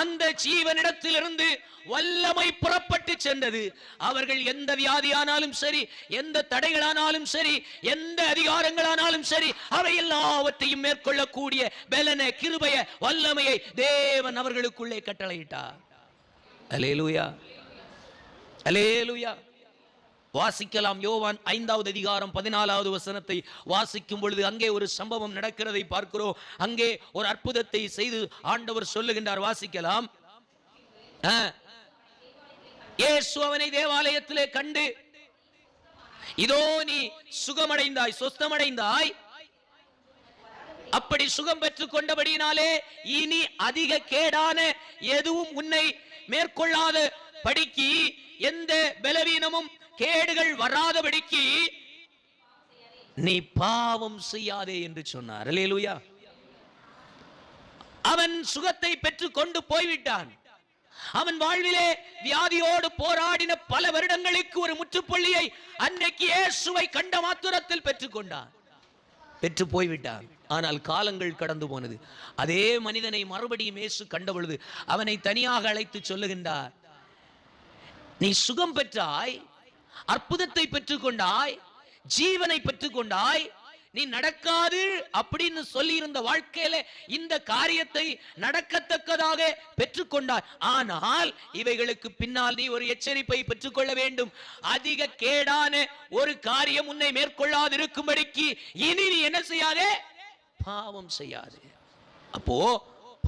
அந்த ஜீவனிடத்திலிருந்து வல்லமை புறப்பட்டு சென்றது. அவர்கள் எந்த வியாதியானாலும் சரி, எந்த தடைகளானாலும் சரி, எந்த அதிகாரங்களானாலும் சரி, அவை எல்லாவற்றையும் மேற்கொள்ளக்கூடிய பலன, கிருபைய, வல்லமையை தேவன் அவர்களுக்குள்ளே கட்டளையிட்டார். அல்லேலூயா, அல்லேலூயா. வாசிக்கலாம். யோவான் 5வது அதிகாரம் 14வது வசனத்தை வாசிக்கும் பொழுது அங்கே ஒரு சம்பவம் நடக்கிறதை பார்க்கிறோம். அங்கே ஒரு அற்புதத்தை செய்து ஆண்டவர் சொல்லுகின்றார். வாசிக்கலாம். இயேசு அவனை தேவாலயத்திலே கண்டு, இதோ நீ சுகமடைந்தாய், சொஸ்தமடைந்தாய். அப்படி சுகம் பெற்றுக் கொண்டபடியினாலே இனி அதிக கேடான எதுவும் உன்னை மேற்கொள்ளாத படிக்கு, எந்த பலவீனமும் கேடுகள் வராதபடிக்கு நீ பாவம் செய்யாதே என்று சொன்னார். அல்லேலூயா. அவன் சுகத்தை பெற்றுக் கொண்டு போய்விட்டான். அவன் வாழ்விலே வியாதியோடு போராடின பல வருடங்களுக்கு ஒரு முற்றுப்புள்ளியை அன்றைக்கு இயேசுவை கண்ட மாத்திரத்தில் பெற்றுக் கொண்டான், பெற்று போய்விட்டான். ஆனால் காலங்கள் கடந்து போனது. அதே மனிதனை மறுபடியும் இயேசு கண்ட பொழுது அவனை தனியாக அழைத்து சொல்லுகின்றார், நீ சுகம் பெற்றாய், அற்புதத்தை பெற்றுக் கொண்டாய், ஜீவனை பெற்றுக் கொண்டாய். நீ நடக்காது அப்படின்னு சொல்லி இருந்த வாழ்க்கையில இந்த காரியத்தை நடக்கத்தக்கதாக பெற்றுக்கொண்டாய். ஆனால் இவைகளுக்கு பின்னால் நீ ஒரு எச்சரிப்பை பெற்றுக்கொள்ள வேண்டும். அதிக கேடான ஒரு காரியம் உன்னை மேற்கொள்ளாதிருக்கும்படிக்கு இனி நீ என்ன செய்யாதே? பாவம் செய்யாதே. அப்போ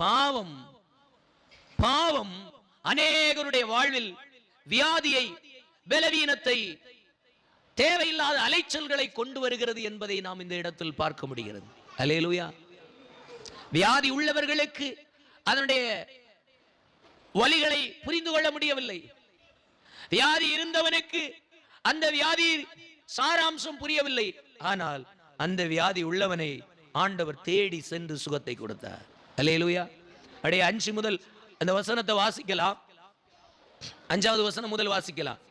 பாவம் பாவம் அநேகருடைய வாழ்வில் வியாதியை, பலவீனத்தை, தேவையில்லாத அலைச்சல்களை கொண்டு வருகிறது என்பதை நாம் இந்த இடத்தில் பார்க்க முடிகிறது. அல்லேலூயா. வியாதி உள்ளவர்களுக்கு அதனுடைய வலிகளை புரிந்து கொள்ள முடியவில்லை. வியாதி இருந்தவனுக்கு அந்த வியாதி சாராம்சம் புரியவில்லை. ஆனால் அந்த வியாதி உள்ளவனை ஆண்டவர் தேடி சென்று சுகத்தை கொடுத்தார். அல்லேலூயா. அப்படியே 5 முதல் அந்த வசனத்தை வாசிக்கலாம். 5வது வசனம் முதல் வாசிக்கலாம்.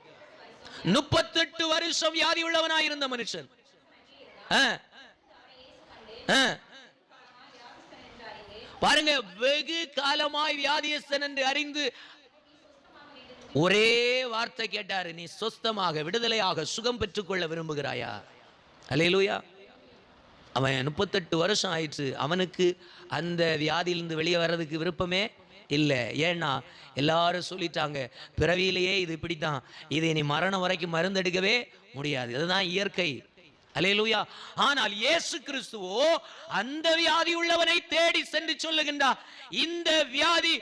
38 வருஷம் வியாதி உள்ளவனாயிருந்த மனுஷன் பாருங்க, வெகு காலமாய் வியாதியஸ்தன் என்று அறிந்து ஒரே வார்த்தை கேட்டாரு, நீ சொஸ்தமாக, விடுதலையாக, சுகம் பெற்றுக்கொள்ள விரும்புகிறாயா? அல்லேலூயா. அவன் 38 வருஷம் ஆயிடுச்சு. அவனுக்கு அந்த வியாதியிலிருந்து வெளியே வர்றதுக்கு விருப்பமே இல்லை. ஏன்னா எல்லாரும் சொல்லிட்டாங்க, பிறவியிலேயே இது இப்படித்தான், இதை நீ மரணம் வரைக்கும் மருந்தெடுக்கவே முடியாது, அதுதான் இயற்கை. அல்லேலூயா. ஆனால் இயேசு கிறிஸ்துவோ அந்த வியாதி உள்ளவனை தேடி சென்று சொல்லுகின்றார், இந்த வியாதி